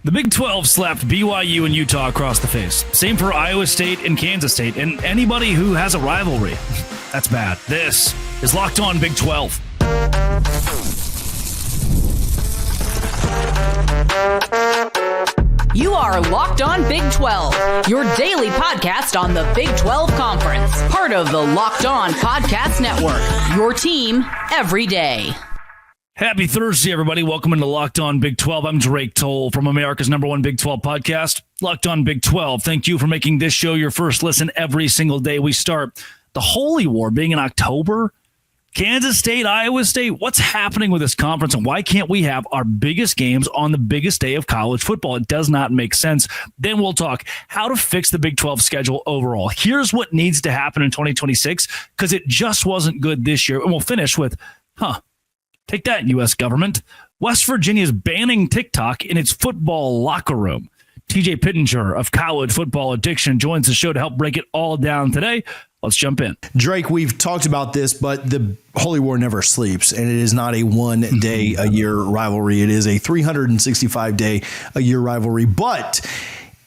The Big 12 slapped BYU and Utah across the face. Same for Iowa State and Kansas State and anybody who has a rivalry. That's bad. This is Locked On Big 12. You are Locked On Big 12, your daily podcast on the Big 12 Conference. Part of the Locked On Podcast Network, your team every day. Happy Thursday, everybody. Welcome into Locked On Big 12. I'm Drake Toll from America's #1 Big 12 podcast, Locked On Big 12. Thank you for making this show your first listen every single day. We start the Holy War being in October. Kansas State, Iowa State, what's happening with this conference and why can't we have our biggest games on the biggest day of college football? It does not make sense. Then we'll talk how to fix the Big 12 schedule overall. Here's what needs to happen in 2026 because it just wasn't good this year. And we'll finish with, take that, U.S. government. West Virginia is banning TikTok in its football locker room. TJ Pittenger of College Football Addiction joins the show to help break it all down today. Let's jump in. Drake, we've talked about this, but the Holy War never sleeps, and it is not a one-day-a-year rivalry. It is a 365-day-a-year rivalry. But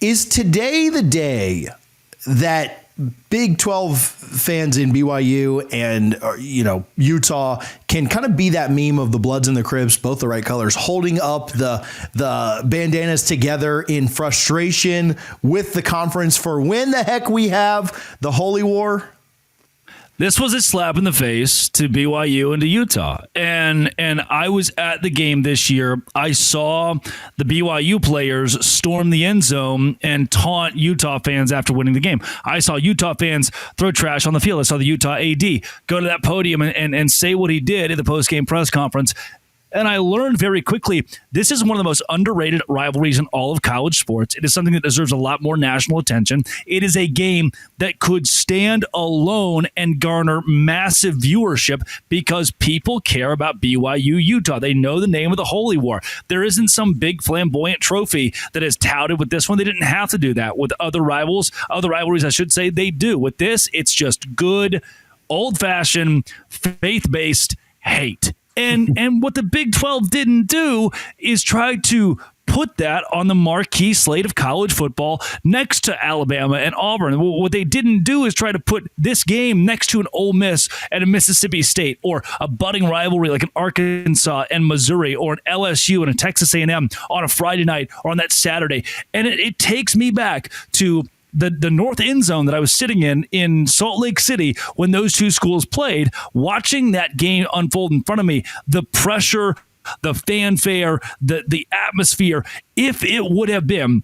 is today the day that Big 12 fans in BYU and Utah can kind of be that meme of the Bloods and the Crips, both the right colors, holding up the bandanas together in frustration with the conference for when the heck we have the Holy War? This was a slap in the face to BYU and to Utah. And I was at the game this year. I saw the BYU players storm the end zone and taunt Utah fans after winning the game. I saw Utah fans throw trash on the field. I saw the Utah AD go to that podium and say what he did at the post-game press conference. And I learned very quickly, this is one of the most underrated rivalries in all of college sports. It is something that deserves a lot more national attention. It is a game that could stand alone and garner massive viewership because people care about BYU-Utah. They know the name of the Holy War. There isn't some big flamboyant trophy that is touted with this one. They didn't have to do that with other rivalries, I should say. They do. With this, it's just good, old-fashioned, faith-based hate. And what the Big 12 didn't do is try to put that on the marquee slate of college football next to Alabama and Auburn. What they didn't do is try to put this game next to an Ole Miss and a Mississippi State or a budding rivalry like an Arkansas and Missouri or an LSU and a Texas A&M on a Friday night or on that Saturday. And it takes me back to the north end zone that I was sitting in Salt Lake City when those two schools played, watching that game unfold in front of me, the pressure, the fanfare, the atmosphere. If it would have been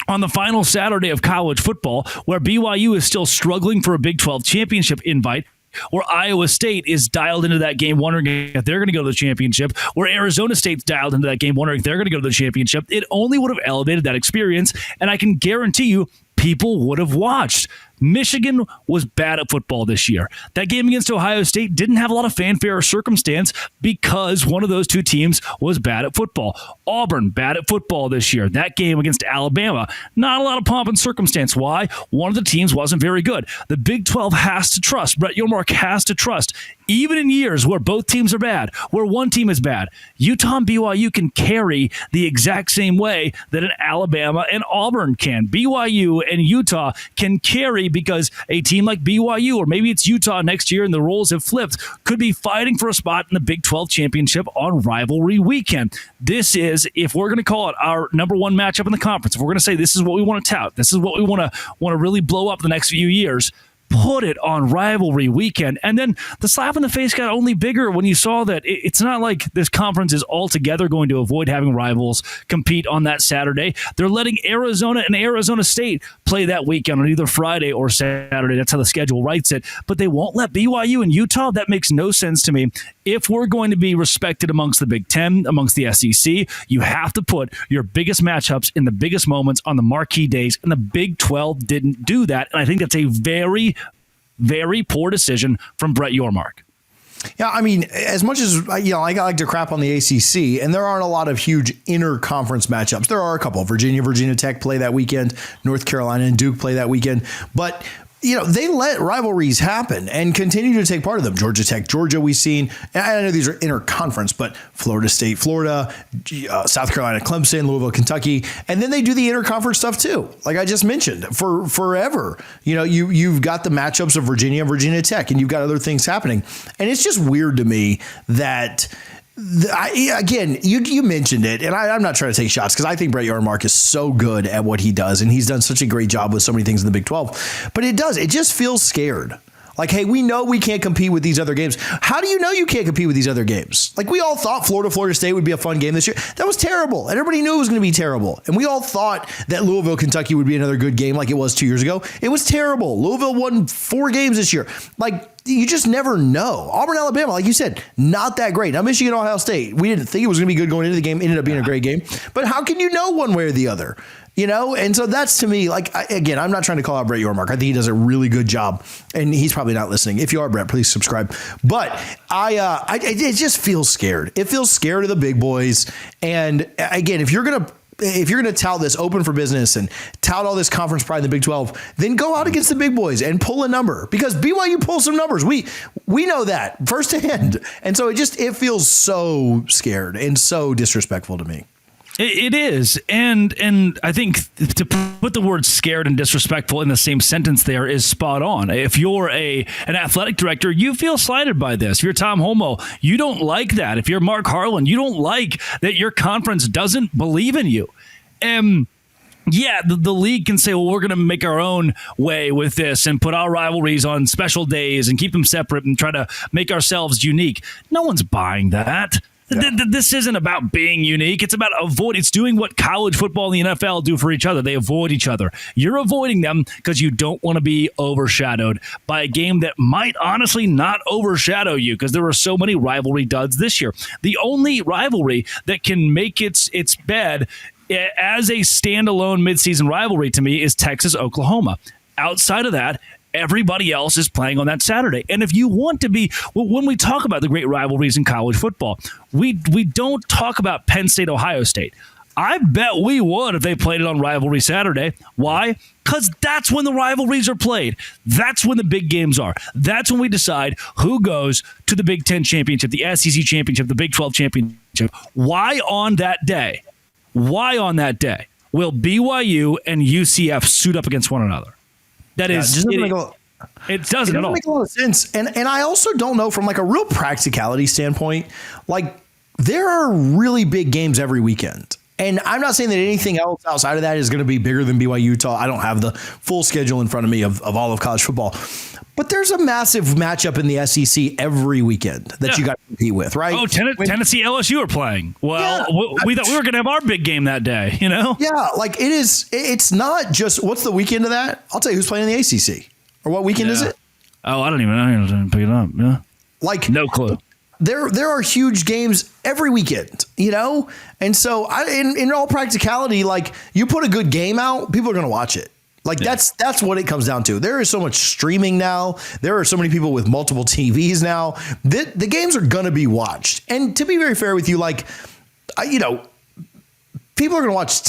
on the final Saturday of college football where BYU is still struggling for a Big 12 championship invite, where Iowa State is dialed into that game wondering if they're going to go to the championship, where Arizona State's dialed into that game wondering if they're going to go to the championship, it only would have elevated that experience, and I can guarantee you people would have watched. Michigan was bad at football this year. That game against Ohio State didn't have a lot of fanfare or circumstance because one of those two teams was bad at football. Auburn, bad at football this year. That game against Alabama, not a lot of pomp and circumstance. Why? One of the teams wasn't very good. The Big 12 has to trust. Brett Yormark has to trust. Even in years where both teams are bad, where one team is bad, Utah and BYU can carry the exact same way that an Alabama and Auburn can. BYU and Utah can carry because a team like BYU, or maybe it's Utah next year and the roles have flipped, could be fighting for a spot in the Big 12 championship on rivalry weekend. This is, if we're going to call it our number one matchup in the conference, if we're going to say this is what we want to tout, this is what we want to really blow up the next few years, put it on rivalry weekend. And then the slap in the face got only bigger when you saw that it's not like this conference is altogether going to avoid having rivals compete on that Saturday. They're letting Arizona and Arizona State play that weekend on either Friday or Saturday. That's how the schedule writes it. But they won't let BYU and Utah. That makes no sense to me. If we're going to be respected amongst the Big Ten, amongst the SEC, you have to put your biggest matchups in the biggest moments on the marquee days. And the Big 12 didn't do that. And I think that's a very, very poor decision from Brett Yormark. Yeah, I mean, as much as, I like to crap on the ACC, and there aren't a lot of huge inter-conference matchups. There are a couple. Virginia Tech play that weekend. North Carolina and Duke play that weekend. But they let rivalries happen and continue to take part of them. Georgia Tech, Georgia, we've seen, and I know these are interconference, but Florida State, Florida, South Carolina, Clemson, Louisville, Kentucky, and then they do the interconference stuff too. Like I just mentioned, for forever, you've got the matchups of Virginia and Virginia Tech, and you've got other things happening. And it's just weird to me that again, you mentioned it, and I'm not trying to take shots because I think Brett Yarmark is so good at what he does, and he's done such a great job with so many things in the Big 12. But it just feels scared. Like, hey, we know we can't compete with these other games. How do you know you can't compete with these other games? Like, we all thought Florida State would be a fun game this year. That was terrible, and everybody knew it was going to be terrible. And we all thought that Louisville, Kentucky would be another good game like it was 2 years ago. It was terrible. Louisville won 4 games this year. Like, you just never know. Auburn, Alabama, like you said, not that great. Now, Michigan, Ohio State, we didn't think it was going to be good going into the game. Ended up being a great game. But how can you know one way or the other? And so that's, to me, like, again, I'm not trying to call out Brett Yormark. I think he does a really good job, and he's probably not listening. If you are, Brett, please subscribe. But it just feels scared. It feels scared of the big boys. And again, if you're going to tout this open for business and tout all this conference pride in the Big 12, then go out against the big boys and pull a number, because BYU pulls some numbers. We know that firsthand. And so it feels so scared and so disrespectful to me. It is. And I think to put the word scared and disrespectful in the same sentence there is spot on. If you're an athletic director, you feel slighted by this. If you're Tom Homo, you don't like that. If you're Mark Harlan, you don't like that your conference doesn't believe in you. And yeah, the league can say, well, we're going to make our own way with this and put our rivalries on special days and keep them separate and try to make ourselves unique. No one's buying that. Yeah. This isn't about being unique. It's about it's doing what college football and the NFL do for each other. They avoid each other. You're avoiding them because you don't want to be overshadowed by a game that might honestly not overshadow you, because there are so many rivalry duds this year. The only rivalry that can make its bed as a standalone midseason rivalry to me is Texas-Oklahoma. Outside of that, everybody else is playing on that Saturday. And if you want to be, when we talk about the great rivalries in college football, we don't talk about Penn State, Ohio State. I bet we would if they played it on Rivalry Saturday. Why? Because that's when the rivalries are played. That's when the big games are. That's when we decide who goes to the Big Ten championship, the SEC championship, the Big 12 championship. Why on that day will BYU and UCF suit up against one another? It doesn't at all. It doesn't make a lot of sense. And I also don't know, from like a real practicality standpoint, like, there are really big games every weekend. And I'm not saying that anything else outside of that is going to be bigger than BYU-Utah. I don't have the full schedule in front of me of all of college football. But there's a massive matchup in the SEC every weekend that you got to compete with, right? Oh, Tennessee, LSU are playing. Well, we thought we were going to have our big game that day, Yeah, like it's not just, what's the weekend of that? I'll tell you who's playing in the ACC. Or what weekend is it? Oh, I don't even know. I didn't pick it up. Yeah. Like, no clue. There are huge games every weekend, And so in all practicality, like, you put a good game out, people are going to watch it. Like, that's what it comes down to. There is so much streaming now. There are so many people with multiple TVs now. The games are going to be watched. And to be very fair with you, like, people are going to watch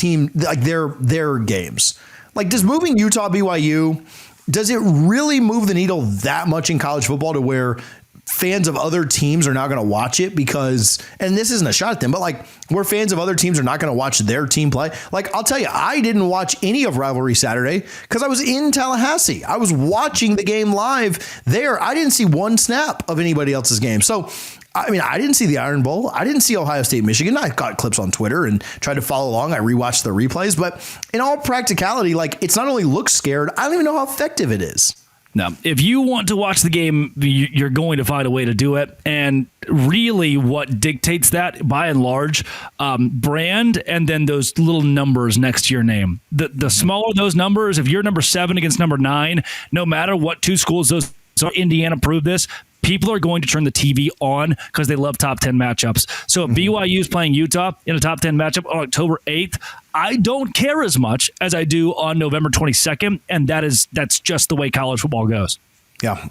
their games. Like, does moving Utah BYU, does it really move the needle that much in college football to where fans of other teams are now going to watch it? Because, and this isn't a shot at them, but like, where fans of other teams are not going to watch their team play. Like, I'll tell you, I didn't watch any of Rivalry Saturday because I was in Tallahassee. I was watching the game live there. I didn't see one snap of anybody else's game. So, I mean, I didn't see the Iron Bowl. I didn't see Ohio State, Michigan. I got clips on Twitter and tried to follow along. I rewatched the replays, but in all practicality, like, it's not only looks scared, I don't even know how effective it is. No, if you want to watch the game, you're going to find a way to do it. And really what dictates that, by and large, brand and then those little numbers next to your name. The smaller those numbers, if you're number 7 against number 9, no matter what two schools those are, Indiana proved this, people are going to turn the TV on because they love top 10 matchups. So if BYU is playing Utah in a top 10 matchup on October 8th, I don't care as much as I do on November 22nd, and that's just the way college football goes. Yeah.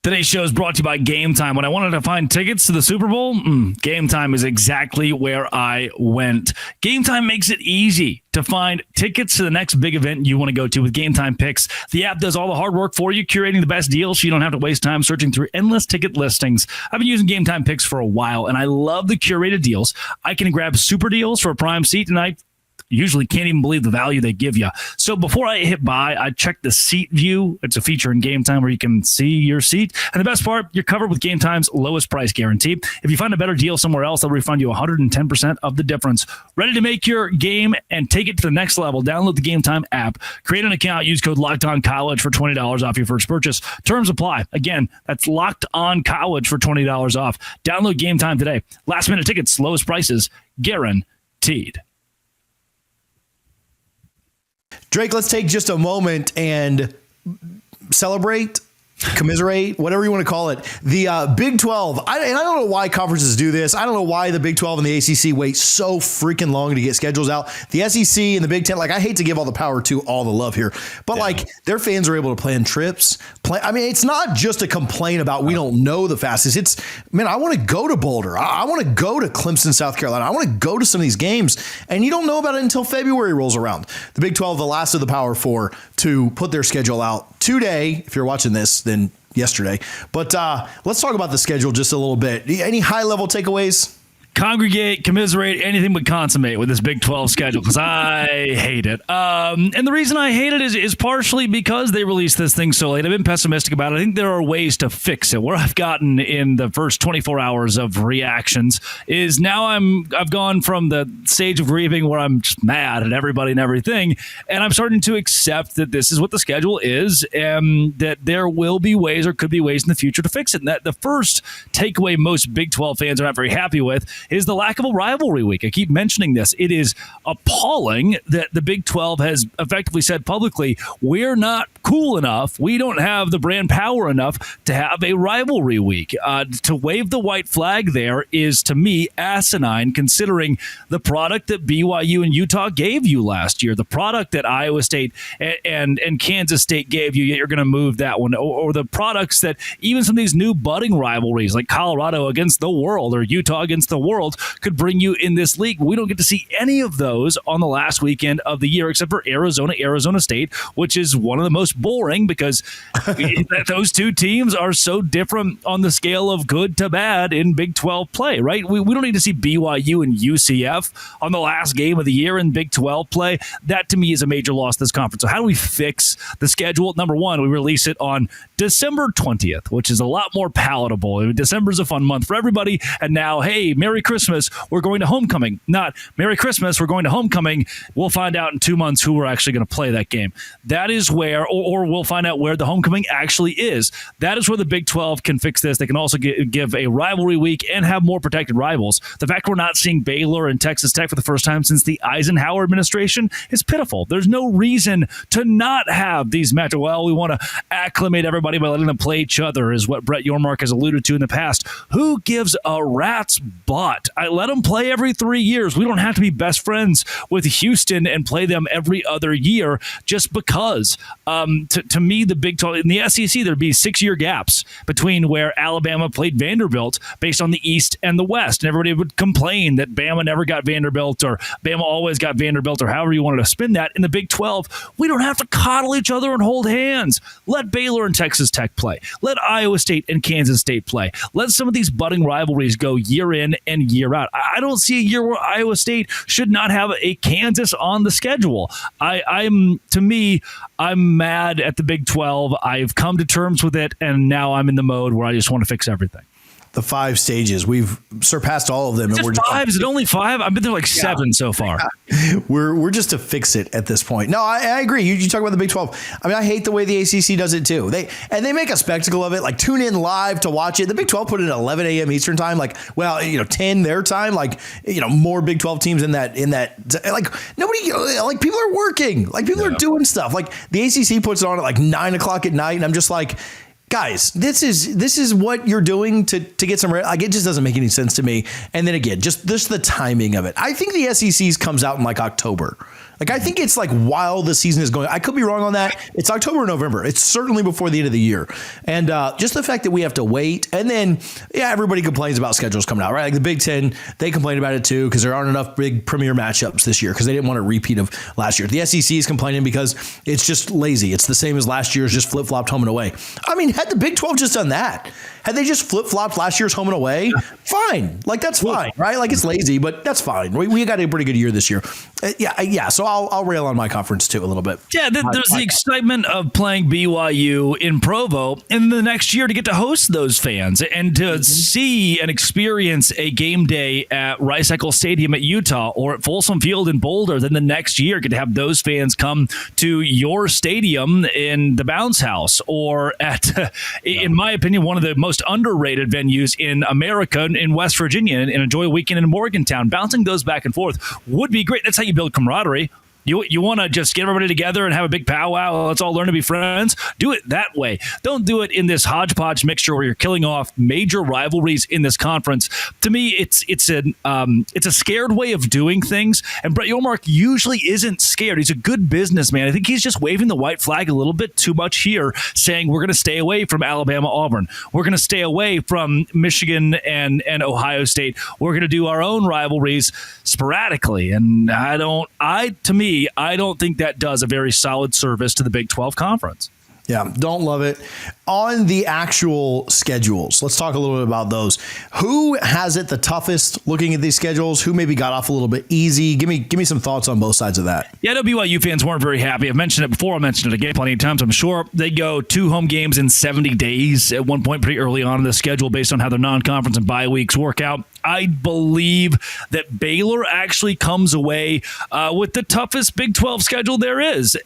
Today's show is brought to you by GameTime. When I wanted to find tickets to the Super Bowl, GameTime is exactly where I went. GameTime makes it easy to find tickets to the next big event you want to go to with GameTime Picks. The app does all the hard work for you, curating the best deals so you don't have to waste time searching through endless ticket listings. I've been using GameTime Picks for a while, and I love the curated deals. I can grab super deals for a prime seat tonight. Usually can't even believe the value they give you. So before I hit buy, I check the seat view. It's a feature in GameTime where you can see your seat. And the best part, you're covered with GameTime's lowest price guarantee. If you find a better deal somewhere else, they'll refund you 110% of the difference. Ready to make your game and take it to the next level? Download the GameTime app. Create an account. Use code LOCKEDONCollege for $20 off your first purchase. Terms apply. Again, that's LOCKEDONCollege for $20 off. Download GameTime today. Last minute tickets, lowest prices, guaranteed. Drake, let's take just a moment and celebrate, commiserate, whatever you want to call it. The Big 12. I don't know why conferences do this. I don't know why the Big 12 and the ACC wait so freaking long to get schedules out. The SEC and the Big 10, like, I hate to give all the power to all the love here, but like, their fans are able to plan trips. I mean, it's not just a complaint about we don't know the fastest. It's, man, I want to go to Boulder. I want to go to Clemson, South Carolina. I want to go to some of these games, and you don't know about it until February rolls around. The Big 12, the last of the Power Four to put their schedule out today. If you're watching this, then yesterday. But let's talk about the schedule just a little bit. Any high-level takeaways? Congregate, commiserate, anything but consummate with this Big 12 schedule because I hate it. And the reason I hate it is partially because they released this thing so late. I've been pessimistic about it. I think there are ways to fix it. Where I've gotten in the first 24 hours of reactions is now I've gone from the stage of grieving where I'm just mad at everybody and everything, and I'm starting to accept that this is what the schedule is and that there will be ways or could be ways in the future to fix it. And that the first takeaway most Big 12 fans are not very happy with is the lack of a rivalry week. I keep mentioning this. It is appalling that the Big 12 has effectively said publicly, we're not cool enough. We don't have the brand power enough to have a rivalry week. To wave the white flag there is, to me, asinine, considering the product that BYU and Utah gave you last year, the product that Iowa State and Kansas State gave you, yet you're going to move that one, or the products that even some of these new budding rivalries like Colorado against the world or Utah against the world could bring you in this league. We don't get to see any of those on the last weekend of the year except for Arizona State, which is one of the most boring because those two teams are so different on the scale of good to bad in Big 12 play, right? We don't need to see BYU and UCF on the last game of the year in Big 12 play. That, to me, is a major loss to this conference. So how do we fix the schedule? Number one, we release it on December 20th, which is a lot more palatable. December's a fun month for everybody. And now, hey, Merry Christmas, we're going to homecoming. Not Merry Christmas, we're going to homecoming. We'll find out in 2 months who we're actually going to play that game. That is where, or we'll find out where the homecoming actually is. That is where the Big 12 can fix this. They can also give a rivalry week and have more protected rivals. The fact we're not seeing Baylor and Texas Tech for the first time since the Eisenhower administration is pitiful. There's no reason to not have these matches. Well, we want to acclimate everybody by letting them play each other, is what Brett Yormark has alluded to in the past. Who gives a rat's butt? I let them play every 3 years. We don't have to be best friends with Houston and play them every other year just because. To me, the Big 12, in the SEC, there'd be 6-year gaps between where Alabama played Vanderbilt based on the East and the West. And everybody would complain that Bama never got Vanderbilt or Bama always got Vanderbilt or however you wanted to spin that. In the Big 12, we don't have to coddle each other and hold hands. Let Baylor and Texas Tech play. Let Iowa State and Kansas State play. Let some of these budding rivalries go year in and year out. I don't see a year where Iowa State should not have a Kansas on the schedule. I'm mad at the Big 12. I've come to terms with it, and now I'm in the mode where I just want to fix everything. The 5 stages. We've surpassed all of them. Is it 5? Is it only 5? I've been there 7 so far. We're just to fix it at this point. No, I agree. You talk about the Big 12. I mean, I hate the way the ACC does it too. They make a spectacle of it. Like, tune in live to watch it. The Big 12 put it at 11 a.m. Eastern time. Like, 10 their time. Like, more Big 12 teams in that. Like, nobody. Like, people are working. Like, people are doing stuff. Like, the ACC puts it on at 9 o'clock at night, and I'm just like, guys, this is what you're doing to get some. Like, it just doesn't make any sense to me. And then again, just the timing of it. I think the SEC's comes out in like October. Like, I think it's like while the season is going. I could be wrong on that. It's October or November. It's certainly before the end of the year. And just the fact that we have to wait. And then, yeah, everybody complains about schedules coming out, right? Like the Big Ten, they complain about it too because there aren't enough big premier matchups this year because they didn't want a repeat of last year. The SEC is complaining because it's just lazy. It's the same as last year's, just flip-flopped home and away. I mean, had the Big 12 just done that, had they just flip-flopped last year's home and away, fine. Like, that's fine, right? Like, it's lazy, but that's fine. We got a pretty good year this year. Yeah. So I'll rail on my conference too a little bit. Yeah, there's the excitement of playing BYU in Provo in the next year to get to host those fans and to see and experience a game day at Rice Eccles Stadium at Utah or at Folsom Field in Boulder. Then the next year get to have those fans come to your stadium in the Bounce House or at, in my opinion, one of the most underrated venues in America in West Virginia and enjoy a weekend in Morgantown. Bouncing those back and forth would be great. That's how you build camaraderie. You want to just get everybody together and have a big powwow. Let's all learn to be friends. Do it that way. Don't do it in this hodgepodge mixture where you're killing off major rivalries in this conference. To me, it's a scared way of doing things. And Brett Yormark usually isn't scared. He's a good businessman. I think he's just waving the white flag a little bit too much here, saying we're going to stay away from Alabama, Auburn. We're going to stay away from Michigan and Ohio State. We're going to do our own rivalries sporadically. And I don't think that does a very solid service to the Big 12 Conference. Yeah, don't love it. On the actual schedules, let's talk a little bit about those. Who has it the toughest looking at these schedules? Who maybe got off a little bit easy? Give me some thoughts on both sides of that. Yeah, I know BYU fans weren't very happy. I've mentioned it before. I mentioned it again plenty of times. I'm sure they go 2 home games in 70 days at one point pretty early on in the schedule based on how their non-conference and bye weeks work out. I believe that Baylor actually comes away with the toughest Big 12 schedule there is.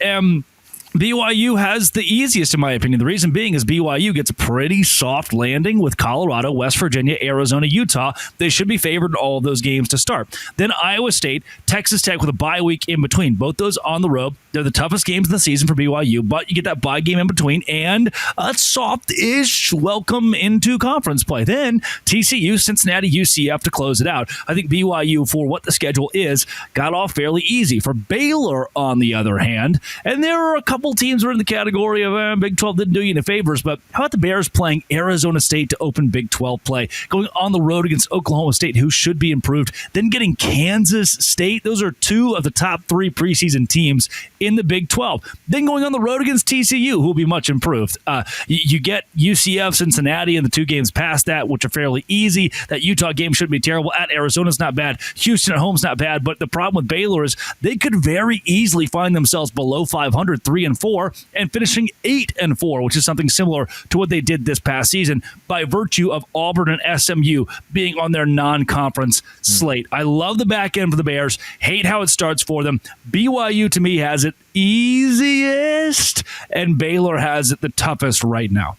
BYU has the easiest, in my opinion. The reason being is BYU gets a pretty soft landing with Colorado, West Virginia, Arizona, Utah. They should be favored in all of those games to start. Then Iowa State, Texas Tech with a bye week in between. Both those on the road. They're the toughest games in the season for BYU, but you get that bye game in between and a soft-ish welcome into conference play. Then TCU, Cincinnati, UCF to close it out. I think BYU, for what the schedule is, got off fairly easy. For Baylor, on the other hand, and there are a couple teams who are in the category of Big 12 didn't do you any favors, but how about the Bears playing Arizona State to open Big 12 play, going on the road against Oklahoma State, who should be improved, then getting Kansas State. Those are 2 of the top 3 preseason teams in the Big 12. Then going on the road against TCU, who will be much improved. You get UCF, Cincinnati, and the 2 games past that, which are fairly easy. That Utah game shouldn't be terrible. At Arizona's not bad. Houston at home's not bad. But the problem with Baylor is they could very easily find themselves below 500, 3-4, and finishing 8-4, which is something similar to what they did this past season by virtue of Auburn and SMU being on their non-conference slate. I love the back end for the Bears. Hate how it starts for them. BYU, to me, has it easiest, and Baylor has it the toughest right now.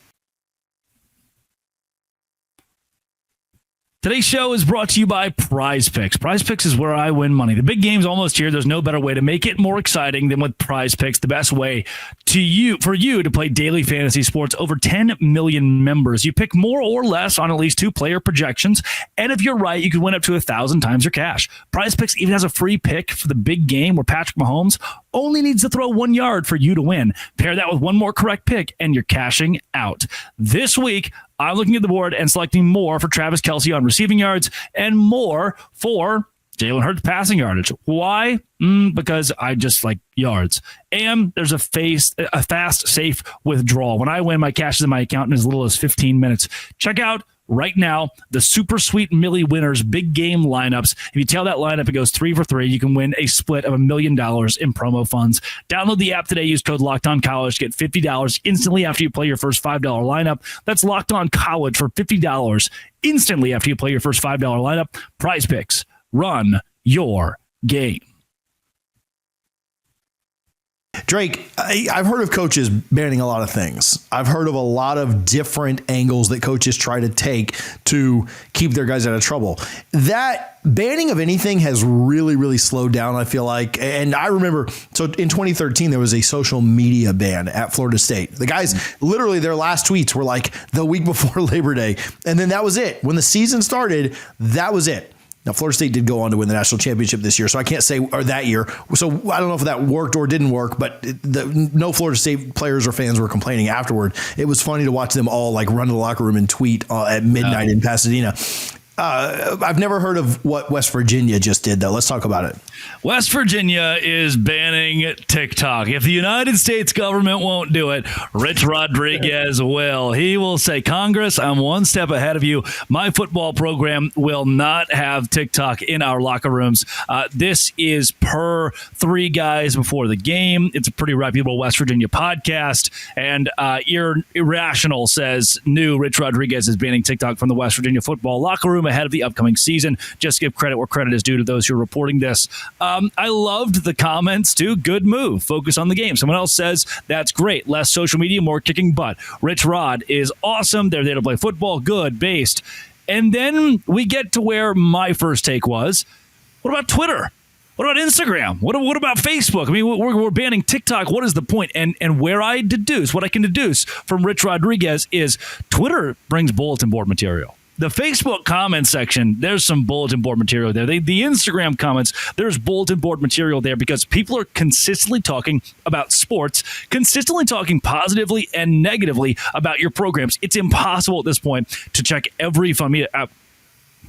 Today's show is brought to you by PrizePicks. PrizePicks is where I win money. The big game's almost here. There's no better way to make it more exciting than with PrizePicks. The best way for you to play daily fantasy sports. Over 10 million members. You pick more or less on at least 2 player projections, and if you're right, you can win up to 1,000 times your cash. PrizePicks even has a free pick for the big game where Patrick Mahomes only needs to throw 1 yard for you to win. Pair that with one more correct pick, and you're cashing out. This week, I'm looking at the board and selecting more for Travis Kelce on receiving yards and more for Jalen Hurts passing yardage. Why? Because I just like yards. And there's a fast, safe withdrawal. When I win, my cash is in my account in as little as 15 minutes. Check out right now the Super Sweet Millie Winners big game lineups. If you tail that lineup, it goes 3 for 3. You can win a split of $1 million in promo funds. Download the app today. Use code LOCKEDONCollege to get $50 instantly after you play your first $5 lineup. That's Locked On College for $50 instantly after you play your first $5 lineup. PrizePicks. Run your game. Drake, I've heard of coaches banning a lot of things. I've heard of a lot of different angles that coaches try to take to keep their guys out of trouble. That banning of anything has really, really slowed down, I feel like. And I remember, so in 2013, there was a social media ban at Florida State. The guys, literally their last tweets were like the week before Labor Day. And then that was it. When the season started, that was it. Now, Florida State did go on to win the national championship this year, so I can't say, or that year. So I don't know if that worked or didn't work, but no Florida State players or fans were complaining afterward. It was funny to watch them all like run to the locker room and tweet at midnight in Pasadena. I've never heard of what West Virginia just did, though. Let's talk about it. West Virginia is banning TikTok. If the United States government won't do it, Rich Rodriguez will. He will say, Congress, I'm one step ahead of you. My football program will not have TikTok in our locker rooms. This is per 3 Guys Before the Game. It's a pretty reputable West Virginia podcast. And Irrational says, new Rich Rodriguez is banning TikTok from the West Virginia football locker room ahead of the upcoming season. Just give credit where credit is due to those who are reporting this. I loved the comments too. Good move. Focus on the game. Someone else says that's great. Less social media, more kicking butt. Rich Rod is awesome. They're there to play football. Good. Based. And then we get to where my first take was, what about Twitter? What about Instagram? What about Facebook? I mean, we're banning TikTok. What is the point? And what I can deduce from Rich Rodriguez is Twitter brings bulletin board material. The Facebook comment section, there's some bulletin board material there. The Instagram comments, there's bulletin board material there because people are consistently talking about sports, consistently talking positively and negatively about your programs. It's impossible at this point to check every fun media.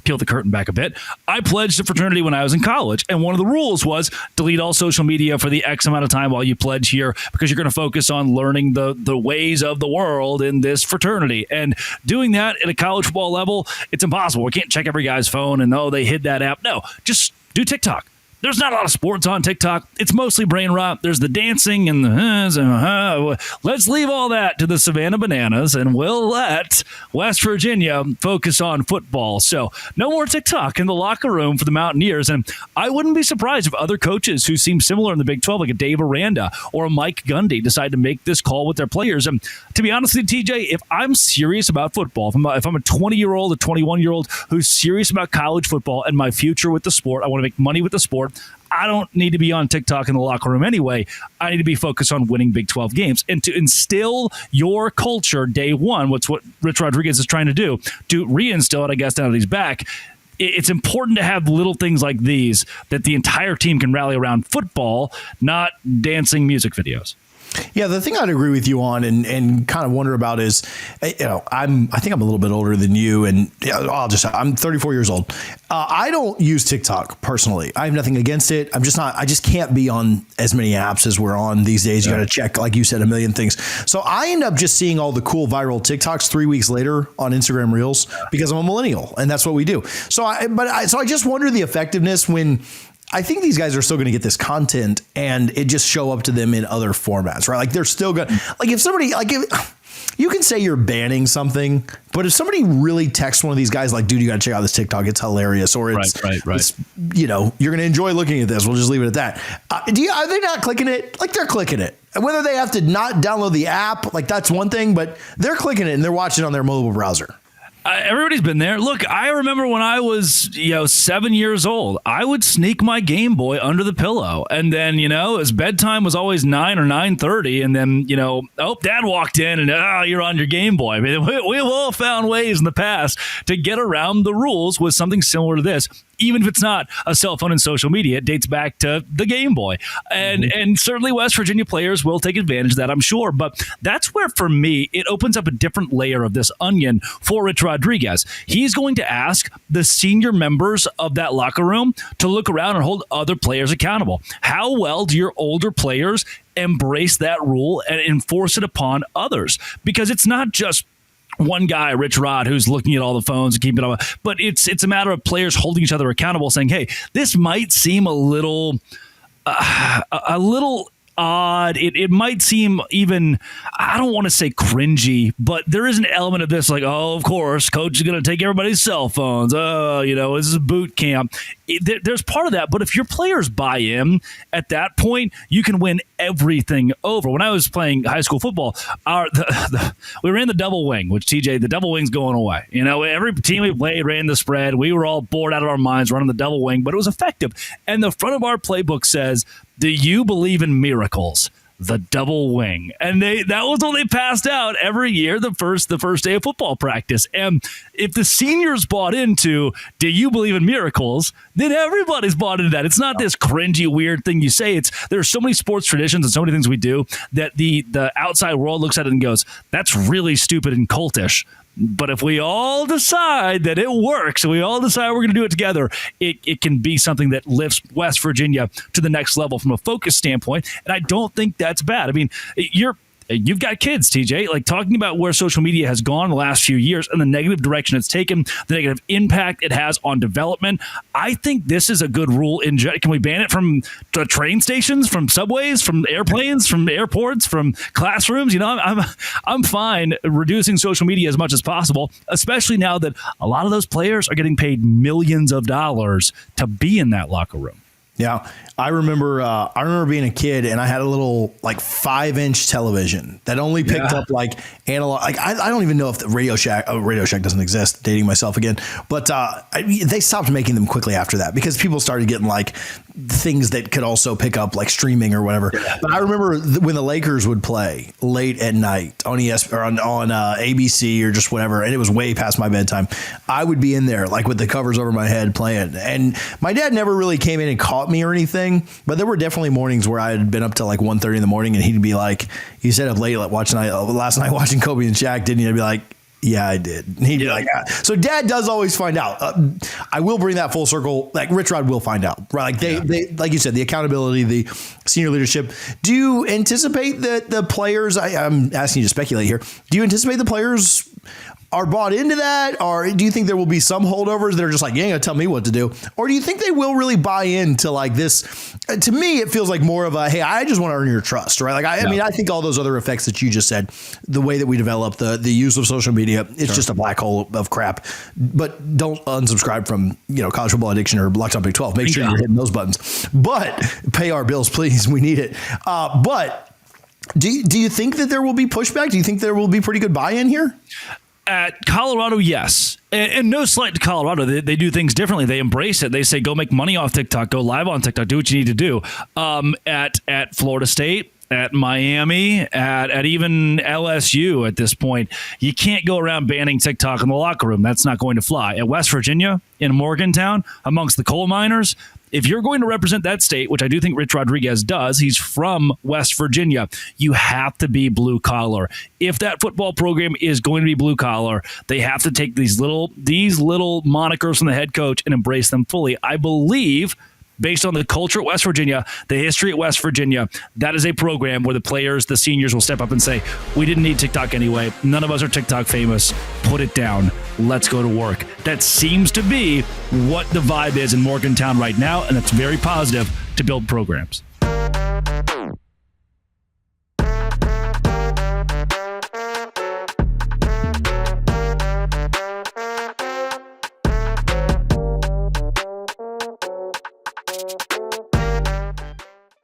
Peel the curtain back a bit. I pledged a fraternity when I was in college, and one of the rules was delete all social media for the X amount of time while you pledge here because you're going to focus on learning the ways of the world in this fraternity. And doing that at a college football level, it's impossible. We can't check every guy's phone and, they hid that app. No, just do TikTok. There's not a lot of sports on TikTok. It's mostly brain rot. There's the dancing and the Let's leave all that to the Savannah Bananas, and we'll let West Virginia focus on football. So no more TikTok in the locker room for the Mountaineers. And I wouldn't be surprised if other coaches who seem similar in the Big 12, like a Dave Aranda or a Mike Gundy, decide to make this call with their players. And to be honest with you, TJ, if I'm serious about football, if I'm a 20-year-old, a 21-year-old who's serious about college football and my future with the sport, I want to make money with the sport, I don't need to be on TikTok in the locker room anyway. I need to be focused on winning Big 12 games. And to instill your culture day one, what Rich Rodriguez is trying to do, to reinstill it, I guess, now that he's back, it's important to have little things like these that the entire team can rally around football, not dancing music videos. Yeah, the thing I'd agree with you on and kind of wonder about is, I think I'm a little bit older than you, and I'm 34 years old. I don't use TikTok personally. I have nothing against it. I just can't be on as many apps as we're on these days. You got to check, like you said, a million things. So I end up just seeing all the cool viral TikToks 3 weeks later on Instagram Reels because I'm a millennial and that's what we do. So I just wonder the effectiveness when I think these guys are still going to get this content and it just show up to them in other formats, right? Like they're still going to, like if somebody, you can say you're banning something, but if somebody really texts one of these guys like, dude, you got to check out this TikTok, it's hilarious. Or it's, it's you're going to enjoy looking at this. We'll just leave it at that. Are they not clicking it? Like they're clicking it. Whether they have to not download the app, like that's one thing, but they're clicking it and they're watching it on their mobile browser. Everybody's been there. Look, I remember when I was, 7 years old, I would sneak my Game Boy under the pillow. And then, as bedtime was always 9 or 9:30. And then, Dad walked in and, you're on your Game Boy. I mean, we've all found ways in the past to get around the rules with something similar to this. Even if it's not a cell phone and social media, it dates back to the Game Boy. And certainly West Virginia players will take advantage of that, I'm sure. But that's where, for me, it opens up a different layer of this onion for Rich Rodriguez. He's going to ask the senior members of that locker room to look around and hold other players accountable. How well do your older players embrace that rule and enforce it upon others? Because it's not just one guy, Rich Rod, who's looking at all the phones and keeping it on, but it's a matter of players holding each other accountable, saying, "Hey, this might seem a little odd. It might seem even, I don't want to say cringy, but there is an element of this like, oh, of course, coach is going to take everybody's cell phones. Oh, this is a boot camp. There's part of that. But if your players buy in at that point, you can win everything over. When I was playing high school football, we ran the double wing, which TJ, the double wing's going away. Every team we played ran the spread. We were all bored out of our minds running the double wing, but it was effective. And the front of our playbook says, do you believe in miracles? The double wing. And that was what they passed out every year, the first day of football practice. And if the seniors bought into, do you believe in miracles? Then everybody's bought into that. It's not this cringy, weird thing you say. There's so many sports traditions and so many things we do that the outside world looks at it and goes, that's really stupid and cultish. But if we all decide that it works and we all decide we're going to do it together, it can be something that lifts West Virginia to the next level from a focus standpoint. And I don't think that's bad. I mean, you've got kids, TJ, like talking about where social media has gone the last few years and the negative direction it's taken, the negative impact it has on development. I think this is a good rule. Can we ban it from the train stations, from subways, from airplanes, from airports, from classrooms? I'm fine reducing social media as much as possible, especially now that a lot of those players are getting paid millions of dollars to be in that locker room. Yeah, I remember being a kid and I had a little like 5-inch television that only picked up like analog. Like I don't even know if the Radio Shack doesn't exist. Dating myself again, but they stopped making them quickly after that because people started getting like things that could also pick up like streaming or whatever. Yeah. But I remember when the Lakers would play late at night on ES or on ABC or just whatever, and it was way past my bedtime. I would be in there like with the covers over my head playing, and my dad never really came in and caught me or anything, but there were definitely mornings where I had been up till like 1:30 in the morning, and he'd be like, "You stayed up late last night watching Kobe and Shaq, didn't you?" I'd be like, "Yeah, I did." And he'd be like, ah. So Dad does always find out. I will bring that full circle. Like Rich Rod will find out, right? Like they like you said, the accountability, the senior leadership. Do you anticipate that the players? I'm asking you to speculate here. Do you anticipate the players are bought into that, or do you think there will be some holdovers that are just like, you ain't gonna tell me what to do, or do you think they will really buy into like this? To me, it feels like more of a, hey, I just want to earn your trust, right? Like I mean, I think all those other effects that you just said, the way that we develop the use of social media, it's just a black hole of crap. But don't unsubscribe from College Football Addiction or Locked On Big 12. Make sure you're hitting those buttons. But pay our bills, please. We need it. But do you think that there will be pushback? Do you think there will be pretty good buy-in here? At Colorado, yes. And no slight to Colorado. They do things differently. They embrace it. They say, go make money off TikTok, go live on TikTok, do what you need to do. At Florida State, at Miami, at even LSU at this point, you can't go around banning TikTok in the locker room. That's not going to fly. At West Virginia, in Morgantown, amongst the coal miners, if you're going to represent that state, which I do think Rich Rodriguez does, he's from West Virginia, you have to be blue collar. If that football program is going to be blue collar, they have to take these little monikers from the head coach and embrace them fully. I believe, based on the culture at West Virginia, the history at West Virginia, that is a program where the players, the seniors will step up and say, we didn't need TikTok anyway. None of us are TikTok famous. Put it down. Let's go to work. That seems to be what the vibe is in Morgantown right now, and it's very positive to build programs.